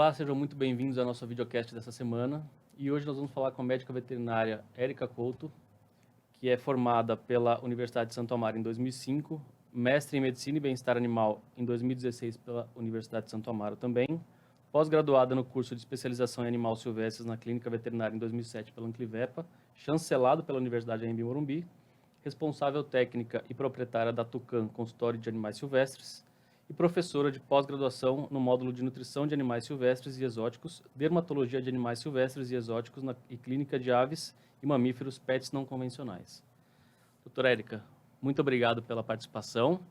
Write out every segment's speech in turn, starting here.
Olá, sejam muito bem-vindos ao nosso videocast dessa semana. E hoje nós vamos falar com a médica veterinária Érica Couto, que é formada pela Universidade de Santo Amaro em 2005, mestre em Medicina e Bem-Estar Animal em 2016 pela Universidade de Santo Amaro também, pós-graduada no curso de especialização em animais silvestres na Clínica Veterinária em 2007 pela Anclivepa, chancelado pela Universidade Anhembi Morumbi, responsável técnica e proprietária da Tucan Consultório de Animais Silvestres, e professora de pós-graduação no módulo de Nutrição de Animais Silvestres e Exóticos, Dermatologia de Animais Silvestres e Exóticos e Clínica de Aves e Mamíferos Pets Não Convencionais. Doutora Érica, muito obrigado pela participação.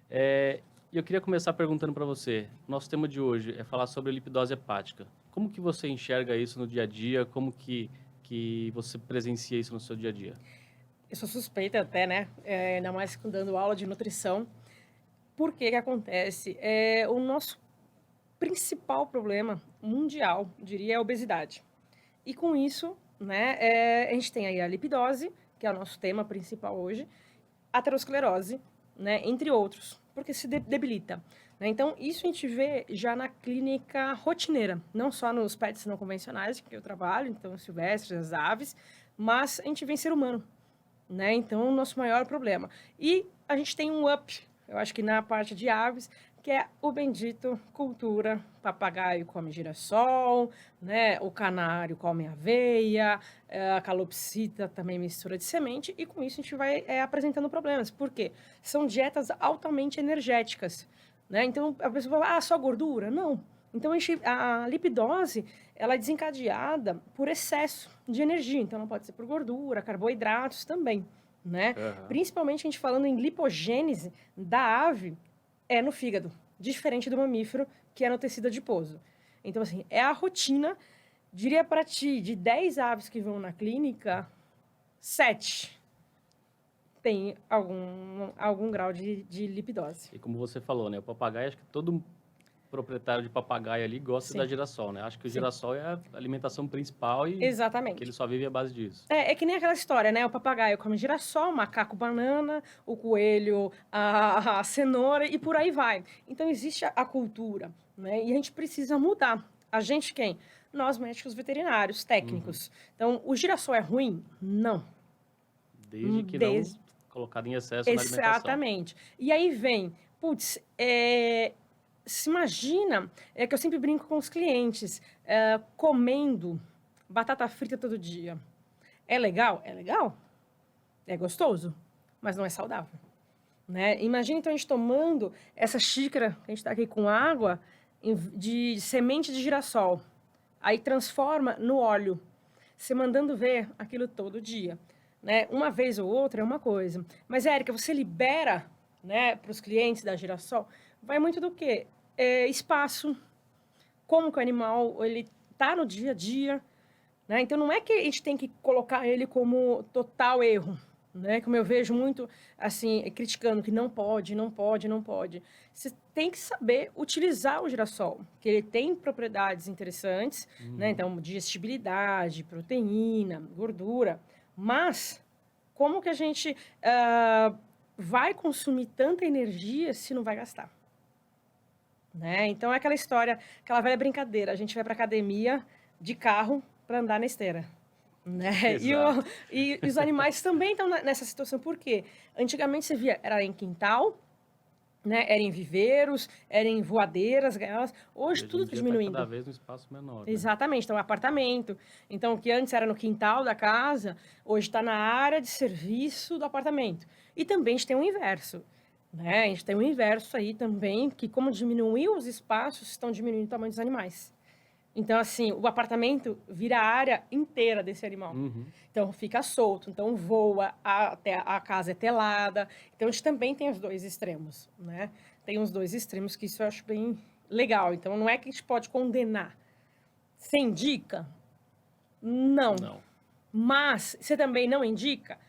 E eu queria começar perguntando para você, nosso tema de hoje é falar sobre a lipidose hepática. Como que você enxerga isso no dia a dia? Como que você presencia isso no seu dia a dia? Eu sou suspeita até, né? Ainda mais dando aula de nutrição. Por que acontece? O nosso principal problema mundial, diria, é a obesidade. E com isso, né, a gente tem aí a lipidose, que é o nosso tema principal hoje, a aterosclerose, né, entre outros, porque se debilita. Né? Então, isso a gente vê já na clínica rotineira, não só nos pets não convencionais, que eu trabalho, então silvestres, as aves, mas a gente vê em ser humano. Né? Então, o nosso maior problema. E a gente tem um up, eu acho que na parte de aves, que é o bendito cultura, papagaio come girassol, né? O canário come aveia, a calopsita também mistura de semente, e com isso a gente vai apresentando problemas. Por quê? São dietas altamente energéticas. Né? Então, a pessoa fala, só gordura? Não. Então, a lipidose, ela é desencadeada por excesso de energia. Então, não pode ser por gordura, carboidratos também, né? Uhum. Principalmente a gente falando em lipogênese da ave, é no fígado. Diferente do mamífero, que é no tecido adiposo. Então, assim, é a rotina, diria para ti, de 10 aves que vão na clínica, 7 tem algum grau de lipidose. E como você falou, né, o papagaio, acho que todo proprietário de papagaio ali gosta Sim. da girassol, né? Acho que o Sim. girassol é a alimentação principal e Exatamente. que ele só vive à base disso. É que nem aquela história, né? O papagaio come girassol, o macaco banana, o coelho a cenoura e por aí vai. Então, existe a cultura, né? E a gente precisa mudar. A gente quem? Nós, médicos veterinários, técnicos. Então, o girassol é ruim? Não. Desde que não colocado em excesso na alimentação. Exatamente. E aí vem, putz, se imagina, que eu sempre brinco com os clientes, comendo batata frita todo dia. É legal? É legal. É gostoso, mas não é saudável. Né? Imagina então a gente tomando essa xícara, que a gente está aqui com água, de semente de girassol. Aí transforma no óleo. Você mandando ver aquilo todo dia. Né? Uma vez ou outra é uma coisa. Mas, Érica, você libera, né, para os clientes da girassol, vai muito do quê? Espaço, como que o animal está no dia a dia. Né? Então, não é que a gente tem que colocar ele como total erro. Né? Como eu vejo muito, assim, criticando que não pode, não pode, não pode. Você tem que saber utilizar o girassol, que ele tem propriedades interessantes, né? Então, digestibilidade, proteína, gordura. Mas, como que a gente vai consumir tanta energia se não vai gastar? Né? Então, é aquela história, aquela velha brincadeira. A gente vai para academia de carro para andar na esteira. Né? E os animais também estão nessa situação. Por quê? Antigamente você via, era em quintal, né? Era em viveiros, era em voadeiras, gaiolas. Hoje tudo está diminuindo. Cada vez um espaço menor. Né? Exatamente. Então, apartamento. Então, o que antes era no quintal da casa, hoje está na área de serviço do apartamento. E também a gente tem o inverso. Né? A gente tem o inverso aí também, que como diminuiu os espaços, estão diminuindo o tamanho dos animais. Então, assim, o apartamento vira a área inteira desse animal. Então, fica solto, então voa, a casa é telada. Então, a gente também tem os dois extremos, né? Tem os dois extremos que isso eu acho bem legal. Então, não é que a gente pode condenar. Você indica? Não. Mas, você também não indica?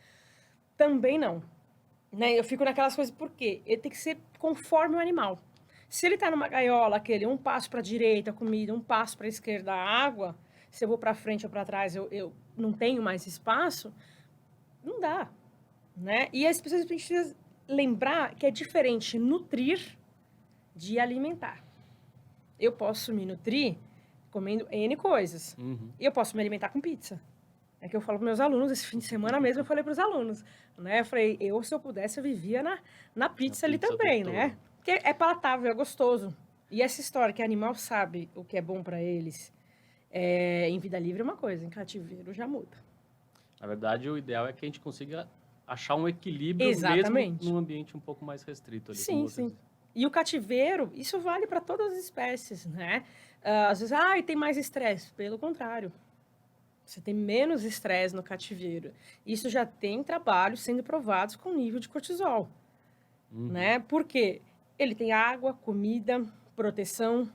Também não. Né? Eu fico naquelas coisas, por quê? Ele tem que ser conforme o animal. Se ele está numa gaiola, aquele um passo para a direita, a comida, um passo para a esquerda, a água, se eu vou para frente ou para trás, eu não tenho mais espaço, não dá. Né? E as pessoas precisam lembrar que é diferente nutrir de alimentar. Eu posso me nutrir comendo N coisas. Uhum. E eu posso me alimentar com pizza. É que eu falo para meus alunos, esse fim de semana mesmo eu falei para os alunos, né? Eu falei, se eu pudesse, eu vivia na pizza ali pizza o também, tempo né? todo. Porque é palatável, é gostoso. E essa história que animal sabe o que é bom para eles, em vida livre é uma coisa, em cativeiro já muda. Na verdade, o ideal é que a gente consiga achar um equilíbrio mesmo Exatamente. num ambiente um pouco mais restrito ali, como Sim, você sim. disse. E o cativeiro, isso vale para todas as espécies, né? Às vezes, tem mais estresse. Pelo contrário. Você tem menos estresse no cativeiro. Isso já tem trabalhos sendo provados com nível de cortisol, Uhum. né? Porque ele tem água, comida, proteção,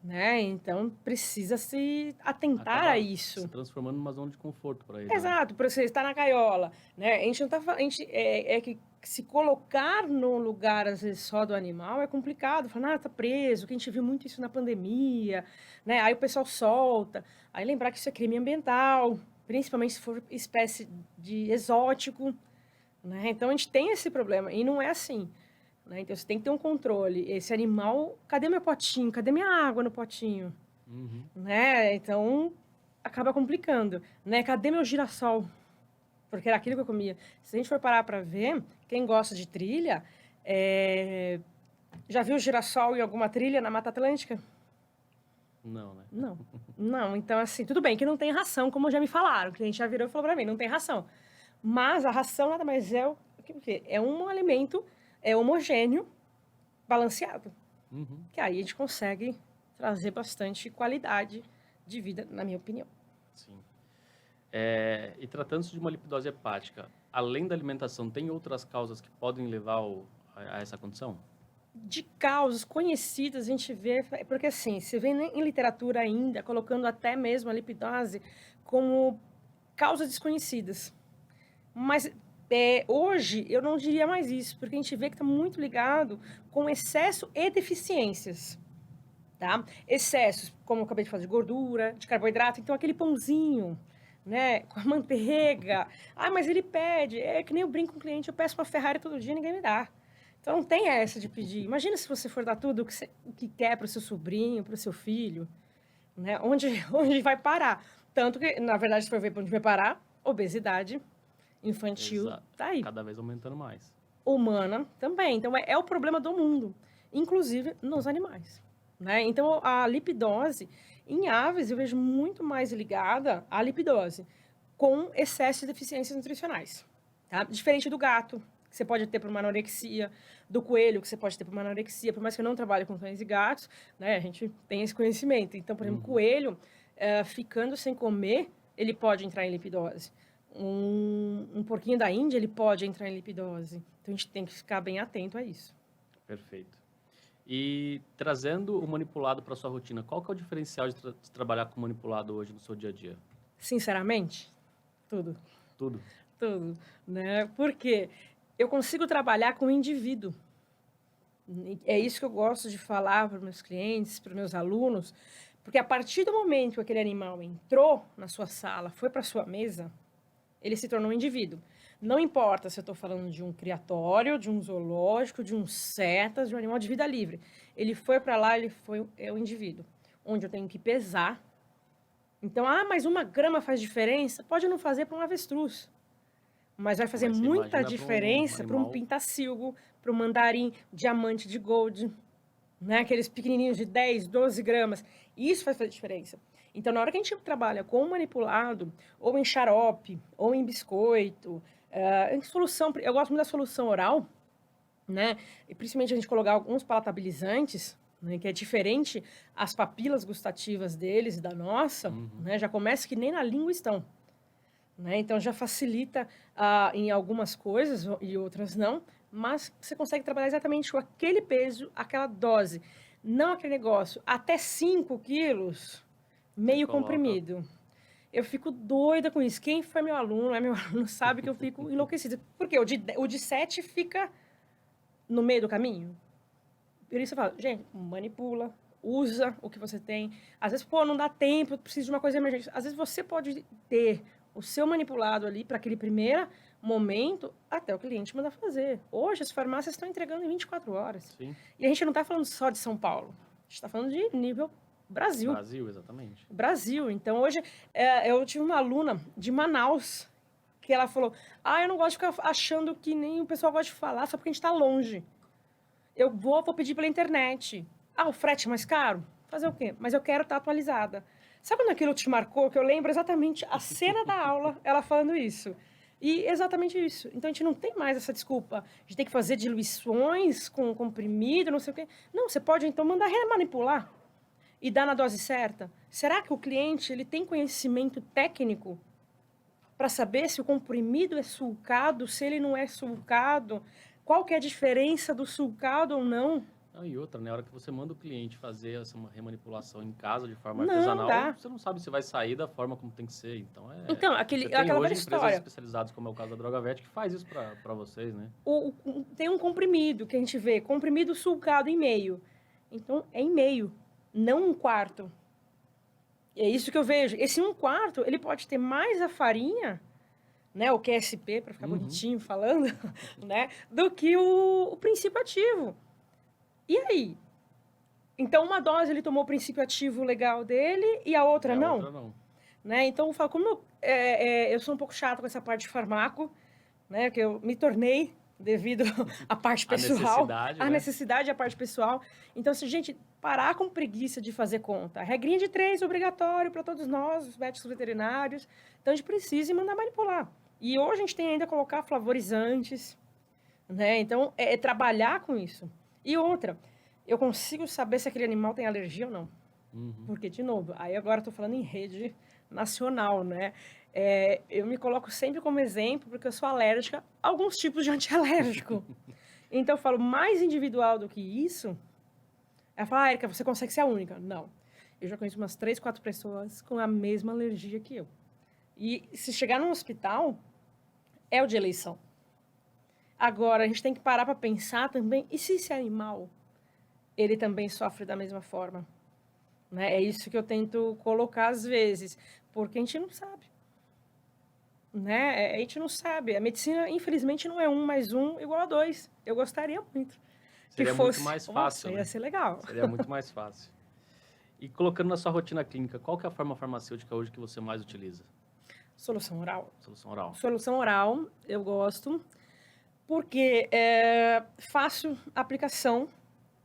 né? Então, precisa se atentar Acaba a isso. se transformando numa zona de conforto para ele, né? Exato, para você estar na gaiola, né? A gente não tá, a gente que se colocar no lugar às vezes só do animal é complicado. Falar, tá preso, que a gente viu muito isso na pandemia, né? Aí o pessoal solta. Aí lembrar que isso é crime ambiental, principalmente se for espécie de exótico, né? Então a gente tem esse problema e não é assim, né? Então você tem que ter um controle. Esse animal, cadê meu potinho? Cadê minha água no potinho? Uhum. Né? Então acaba complicando, né? Cadê meu girassol? Porque era aquilo que eu comia. Se a gente for parar para ver, quem gosta de trilha, já viu girassol em alguma trilha na Mata Atlântica? Não, né? Não. Não, então assim, tudo bem que não tem ração, como já me falaram, que a gente já virou e falou para mim, não tem ração. Mas a ração nada mais é o quê? É um alimento homogêneo, balanceado, Uhum. que aí a gente consegue trazer bastante qualidade de vida, na minha opinião. Sim. E tratando-se de uma lipidose hepática, além da alimentação, tem outras causas que podem levar a essa condição? De causas conhecidas, a gente vê, porque assim, você vê em literatura ainda, colocando até mesmo a lipidose como causas desconhecidas. Mas hoje eu não diria mais isso, porque a gente vê que está muito ligado com excesso e deficiências. Tá? Excessos, como eu acabei de falar, de gordura, de carboidrato, então aquele pãozinho, né, com a manteiga. Mas ele pede, é que nem eu brinco com o cliente, eu peço uma Ferrari todo dia e ninguém me dá. Então não tem essa de pedir. Imagina se você for dar tudo o que quer para o seu sobrinho, para o seu filho, né? Onde vai parar? Tanto que, na verdade, se for ver para onde vai parar, obesidade infantil Exato. tá aí. Cada vez aumentando mais. Humana também. Então é o problema do mundo, inclusive nos animais. Né? Então, a lipidose, em aves, eu vejo muito mais ligada à lipidose, com excesso de deficiências nutricionais. Tá? Diferente do gato, que você pode ter por uma anorexia, do coelho, que você pode ter por uma anorexia, por mais que eu não trabalhe com cães e gatos, né? A gente tem esse conhecimento. Então, por exemplo, coelho, ficando sem comer, ele pode entrar em lipidose. Um porquinho da Índia, ele pode entrar em lipidose. Então, a gente tem que ficar bem atento a isso. Perfeito. E trazendo o manipulado para sua rotina, qual que é o diferencial de trabalhar com manipulado hoje no seu dia a dia? Sinceramente, tudo. Tudo. Tudo, né? Porque eu consigo trabalhar com o indivíduo. É isso que eu gosto de falar para os meus clientes, para os meus alunos, porque a partir do momento que aquele animal entrou na sua sala, foi para a sua mesa, ele se tornou um indivíduo. Não importa se eu estou falando de um criatório, de um zoológico, de um cetas, de um animal de vida livre. Ele foi para lá, é o indivíduo, onde eu tenho que pesar. Então, mas 1 grama faz diferença? Pode não fazer para um avestruz, mas vai fazer muita diferença para um pintacilgo, para um mandarim, diamante de gold, né? Aqueles pequenininhos de 10, 12 gramas. Isso vai fazer diferença. Então, na hora que a gente trabalha com manipulado, ou em xarope, ou em biscoito, em solução, eu gosto muito da solução oral, né? E principalmente a gente colocar alguns palatabilizantes, né? Que é diferente as papilas gustativas deles e da nossa, né? Já começa que nem na língua estão. Né? Então, já facilita em algumas coisas e outras não, mas você consegue trabalhar exatamente com aquele peso, aquela dose. Não aquele negócio, até 5 quilos, meio comprimido. Eu fico doida com isso. Quem foi meu aluno, é meu aluno, sabe que eu fico enlouquecida. Porque o de 7 fica no meio do caminho. Por isso eu falo, gente, manipula, usa o que você tem. Às vezes, não dá tempo, preciso de uma coisa emergente. Às vezes você pode ter o seu manipulado ali para aquele primeiro momento até o cliente mandar fazer. Hoje as farmácias estão entregando em 24 horas. Sim. E a gente não está falando só de São Paulo. A gente está falando de nível Brasil. Brasil, exatamente. Brasil. Então, hoje, eu tive uma aluna de Manaus que ela falou, eu não gosto de ficar achando que nem o pessoal gosta de falar só porque a gente está longe. Eu vou pedir pela internet. O frete é mais caro? Fazer o quê? Mas eu quero estar atualizada. Sabe quando aquilo te marcou? Que eu lembro exatamente a cena da aula, ela falando isso. E exatamente isso. Então, a gente não tem mais essa desculpa de ter que fazer diluições com comprimido, não sei o quê. Não, você pode, então, mandar remanipular e dar na dose certa. Será que o cliente ele tem conhecimento técnico para saber se o comprimido é sulcado, se ele não é sulcado, qual que é a diferença do sulcado ou não? E outra, né? A hora que você manda o cliente fazer essa remanipulação em casa de forma Não artesanal, dá. você não sabe se vai sair da forma como tem que ser. Então, Então, você tem aquela hoje velha empresas história. especializadas, como é o caso da Drogavet, que faz isso para vocês, né? Tem um comprimido que a gente vê, comprimido sulcado em meio. Então, é em meio, não um quarto. É isso que eu vejo. Esse 1/4, ele pode ter mais a farinha, né, o QSP, para ficar bonitinho falando, né, do que o princípio ativo. E aí? Então, uma dose ele tomou o princípio ativo legal dele e a outra A não? outra não. Né? Então, eu falo, como eu sou um pouco chata com essa parte de farmaco, né, que eu me tornei devido à parte pessoal, A necessidade e à parte pessoal. Então, se a gente parar com preguiça de fazer conta, regrinha de 3 obrigatório para todos nós, os médicos veterinários, então a gente precisa mandar manipular. E hoje a gente tem ainda a colocar flavorizantes, né? Então, trabalhar com isso. E outra, eu consigo saber se aquele animal tem alergia ou não. Porque, de novo, aí agora estou falando em rede nacional, né? Eu me coloco sempre como exemplo porque eu sou alérgica a alguns tipos de antialérgico. Então, eu falo, mais individual do que isso, ela fala, Érica, você consegue ser a única. Não. Eu já conheço umas 3, 4 pessoas com a mesma alergia que eu. E se chegar num hospital, é o de eleição. Agora, a gente tem que parar para pensar também, e se esse animal, ele também sofre da mesma forma? Né? É isso que eu tento colocar às vezes, porque a gente não sabe. Né? A gente não sabe. A medicina, infelizmente, não é 1 mais 1 igual a 2. Eu gostaria muito. Seria que fosse muito mais fácil, ia né? ser legal. Seria muito mais fácil. E colocando na sua rotina clínica, qual que é a forma farmacêutica hoje que você mais utiliza? Solução oral. Solução oral. Solução oral, eu gosto, porque é fácil a aplicação,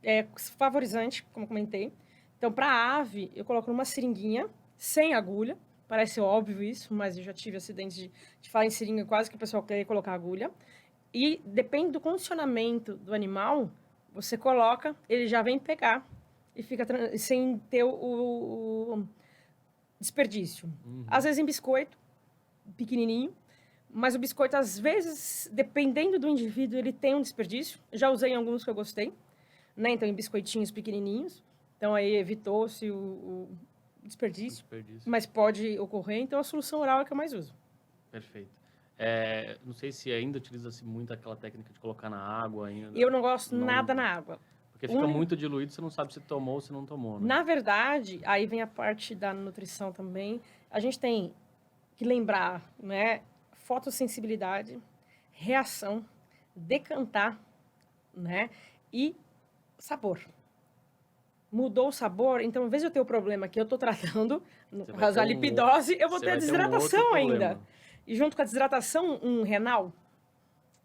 é favorizante, como comentei. Então, para a ave, eu coloco numa seringuinha, sem agulha. Parece óbvio isso, mas eu já tive acidentes de falar em seringa, quase que o pessoal queria colocar agulha. E depende do condicionamento do animal, você coloca, ele já vem pegar e fica sem ter o desperdício. Às vezes em biscoito, pequenininho, mas o biscoito, às vezes, dependendo do indivíduo, ele tem um desperdício. Já usei em alguns que eu gostei, né? Então, em biscoitinhos pequenininhos. Então, aí evitou-se o desperdício, mas pode ocorrer. Então, a solução oral é a que eu mais uso. Perfeito. Não sei se ainda utiliza-se muito aquela técnica de colocar na água ainda. Eu não gosto nada na água. Porque fica muito diluído, você não sabe se tomou ou se não tomou, né? Na verdade, aí vem a parte da nutrição também. A gente tem que lembrar, né? Fotossensibilidade, reação, decantar, né? E sabor. Mudou o sabor, então, em vez de eu ter o problema que eu estou tratando, no caso a lipidose, eu vou ter a desidratação ainda. E junto com a desidratação, um renal.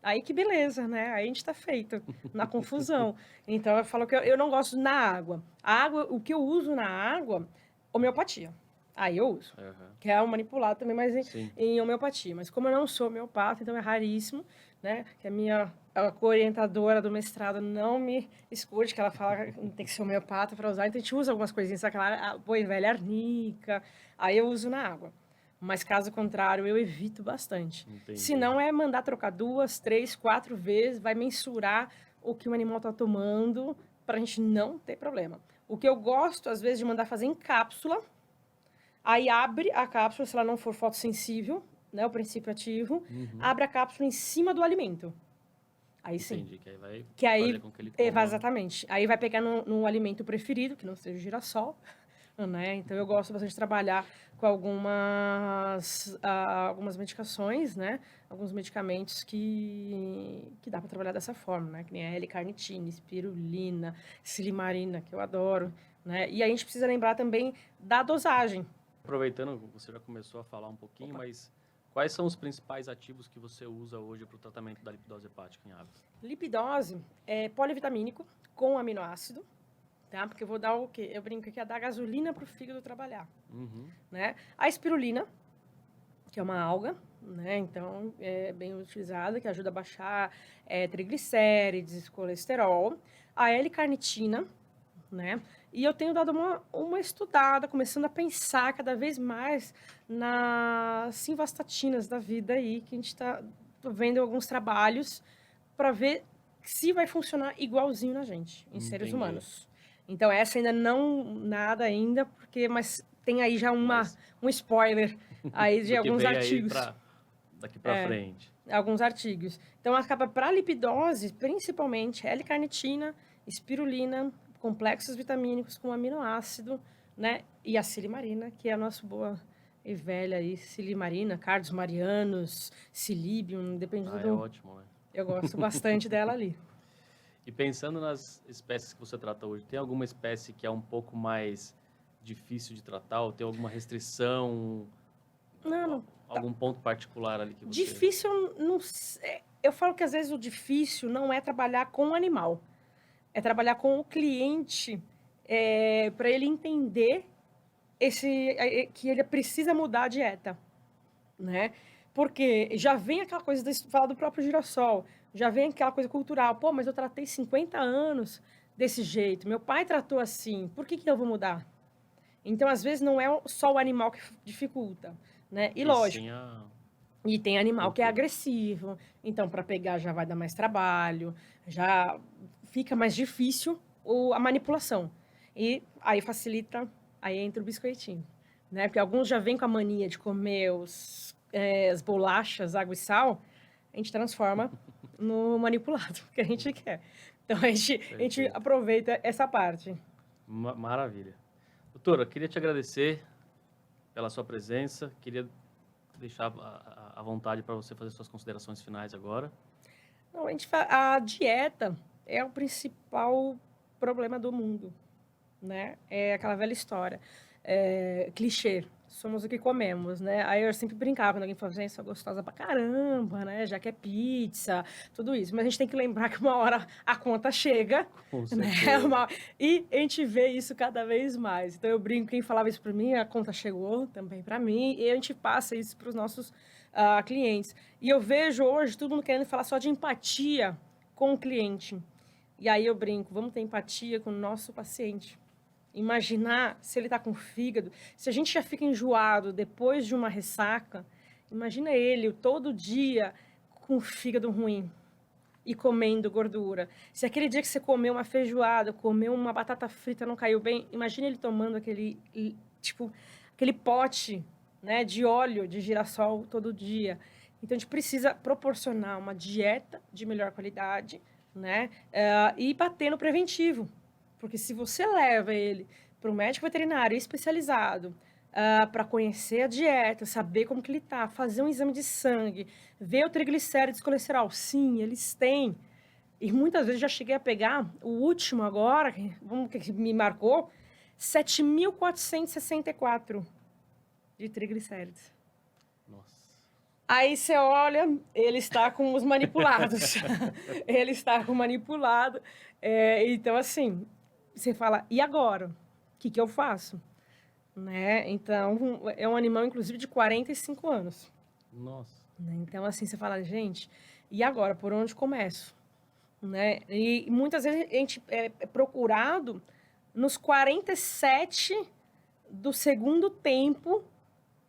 Aí que beleza, né? Aí a gente está feito na confusão. Então, eu falo que eu não gosto na água. A água, o que eu uso na água, homeopatia. Aí eu uso. Que é o manipulado também, mas em homeopatia. Mas como eu não sou homeopata, então é raríssimo, né? Que a orientadora do mestrado não me escute, que ela fala que tem que ser homeopata para usar. Então a gente usa algumas coisinhas, aquela boi velha arnica. Aí eu uso na água. Mas caso contrário, eu evito bastante. Se não, é mandar trocar 2, 3, 4 vezes, vai mensurar o que o animal está tomando, para a gente não ter problema. O que eu gosto, às vezes, de mandar fazer em cápsula, aí abre a cápsula, se ela não for fotossensível, né, o princípio ativo, abre a cápsula em cima do alimento. Aí sim. Entendi, que aí vai fazer com que ele coma. Exatamente. Aí vai pegar no alimento preferido, que não seja o girassol, né? Então, eu gosto bastante de trabalhar com algumas medicações, né? Alguns medicamentos que dá para trabalhar dessa forma, né? Que nem a L-carnitina, espirulina, silimarina, que eu adoro, né? E a gente precisa lembrar também da dosagem. Aproveitando, você já começou a falar um pouquinho, mas quais são os principais ativos que você usa hoje para o tratamento da lipidose hepática em aves? Lipidose é polivitamínico com aminoácido, tá? Porque eu vou dar o quê? Eu brinco que é dar gasolina para o fígado trabalhar, né? A espirulina, que é uma alga, né? Então, é bem utilizada, que ajuda a baixar triglicérides, colesterol. A L-carnitina, né? E eu tenho dado uma estudada, começando a pensar cada vez mais nas simvastatinas da vida aí, que a gente está vendo alguns trabalhos para ver se vai funcionar igualzinho na gente, em seres humanos. Então, essa ainda não, nada ainda, porque, mas tem aí já um spoiler aí de alguns artigos. Daqui para frente. Alguns artigos. Então, acaba para lipidose, principalmente L-carnitina, espirulina, complexos vitamínicos com aminoácido, né? E a silimarina, que é a nossa boa e velha aí, silimarina, cardos marianos, silíbium, depende do... É ótimo, né? Eu gosto bastante dela ali. E pensando nas espécies que você trata hoje, tem alguma espécie que é um pouco mais difícil de tratar? Ou tem alguma restrição? Não. Algum ponto particular ali que você... Difícil, não sei. Eu falo que às vezes o difícil não é trabalhar com o animal. É trabalhar com o cliente para ele entender que ele precisa mudar a dieta, né? Porque já vem aquela coisa, fala do próprio girassol, já vem aquela coisa cultural. Pô, mas eu tratei 50 anos desse jeito, meu pai tratou assim, por que eu vou mudar? Então, às vezes, não é só o animal que dificulta, né? E lógico, e tem animal que é agressivo, então, para pegar já vai dar mais trabalho, já fica mais difícil a manipulação. E aí facilita, aí entra o biscoitinho, né? Porque alguns já vêm com a mania de comer as bolachas, água e sal, a gente transforma no manipulado, que a gente quer. Então, a gente aproveita essa parte. Maravilha. Doutora, queria te agradecer pela sua presença, queria deixar à vontade para você fazer suas considerações finais agora. Não, a dieta é o principal problema do mundo, né? É aquela velha história, clichê, somos o que comemos, né? Aí eu sempre brincava quando alguém falava, gente, sou gostosa pra caramba, né? Já que é pizza, tudo isso. Mas a gente tem que lembrar que uma hora a conta chega, né? E a gente vê isso cada vez mais. Então eu brinco, quem falava isso pra mim, a conta chegou também pra mim, e a gente passa isso pros nossos clientes. E eu vejo hoje todo mundo querendo falar só de empatia com o cliente. E aí eu brinco, vamos ter empatia com o nosso paciente. Imaginar se ele está com fígado. Se a gente já fica enjoado depois de uma ressaca, imagina ele todo dia com fígado ruim e comendo gordura. Se aquele dia que você comeu uma feijoada, comeu uma batata frita, não caiu bem, imagina ele tomando aquele pote, né, de óleo de girassol todo dia. Então, a gente precisa proporcionar uma dieta de melhor qualidade, né, e bater no preventivo. Porque se você leva ele para um médico veterinário especializado para conhecer a dieta, saber como que ele está, fazer um exame de sangue, ver o triglicérides, colesterol, sim, eles têm. E muitas vezes já cheguei a pegar o último agora, que me marcou, 7.464 de triglicérides. Nossa. Aí você olha, ele está com os manipulados. Ele está com manipulado. Então, assim, você fala, e agora? O que eu faço? Né? Então, é um animal, inclusive, de 45 anos. Nossa. Então, assim, você fala, gente, e agora? Por onde começo? Né? E muitas vezes a gente é procurado nos 47 do segundo tempo,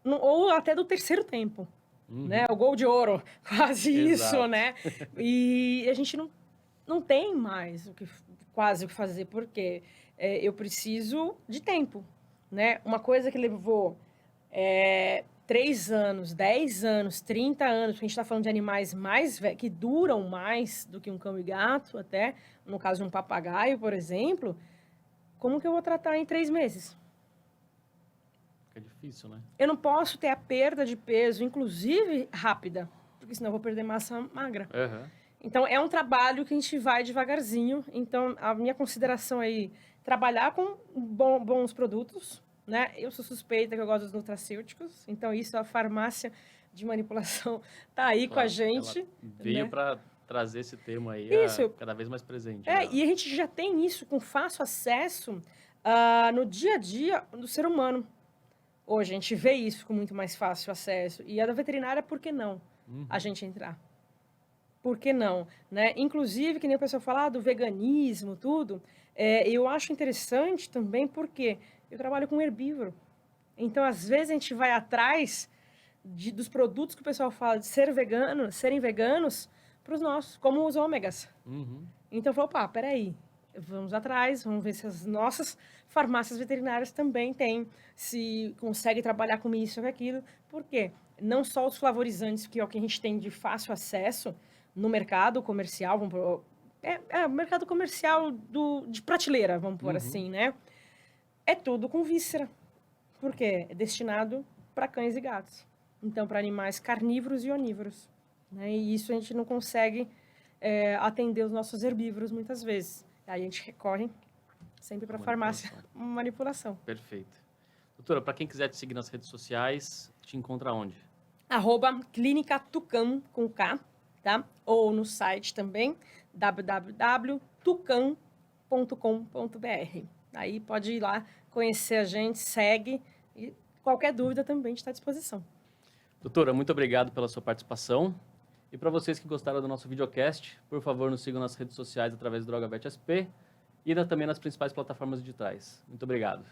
ou até do terceiro tempo. Né? O gol de ouro, quase isso, né? E a gente não tem mais quase o que fazer, porque eu preciso de tempo, né? Uma coisa que levou 3 anos, 10 anos, 30 anos, porque a gente está falando de animais que duram mais do que um cão e gato, até, no caso de um papagaio, por exemplo, como que eu vou tratar em 3 meses? É difícil, né? Eu não posso ter a perda de peso, inclusive rápida, porque senão eu vou perder massa magra. Então, é um trabalho que a gente vai devagarzinho. Então, a minha consideração aí, trabalhar com bons produtos, né? Eu sou suspeita que eu gosto dos nutracêuticos, então isso, a farmácia de manipulação tá aí com a Claro, gente, ela veio né? para trazer esse tema aí Isso, cada vez mais presente é, nela. e a gente já tem isso com fácil acesso no dia a dia do ser humano. Hoje, a gente vê isso com muito mais fácil acesso. E a da veterinária, por que não a gente entrar? Por que não? Né? Inclusive, que nem o pessoal fala do veganismo, tudo, eu acho interessante também porque eu trabalho com herbívoro. Então, às vezes, a gente vai atrás dos produtos que o pessoal fala de serem veganos, para os nossos, como os ômegas. Uhum. Então, eu falo, opa, peraí, vamos atrás, vamos ver se as nossas farmácias veterinárias também têm, se conseguem trabalhar com isso ou com aquilo. Por quê? Não só os flavorizantes, que é o que a gente tem de fácil acesso no mercado comercial, o mercado comercial de prateleira, vamos pôr assim, né? É tudo com víscera. Por quê? É destinado para cães e gatos. Então, para animais carnívoros e onívoros. Né? E isso a gente não consegue atender os nossos herbívoros muitas vezes. Aí a gente recorre sempre para a farmácia manipulação. Perfeito. Doutora, para quem quiser te seguir nas redes sociais, te encontra onde? @Clínica Tucam, com K, tá? Ou no site também, www.tucam.com.br. Aí pode ir lá, conhecer a gente, segue, e qualquer dúvida também está à disposição. Doutora, muito obrigado pela sua participação. E para vocês que gostaram do nosso videocast, por favor, nos sigam nas redes sociais através do DrogaVet SP e também nas principais plataformas digitais. Muito obrigado.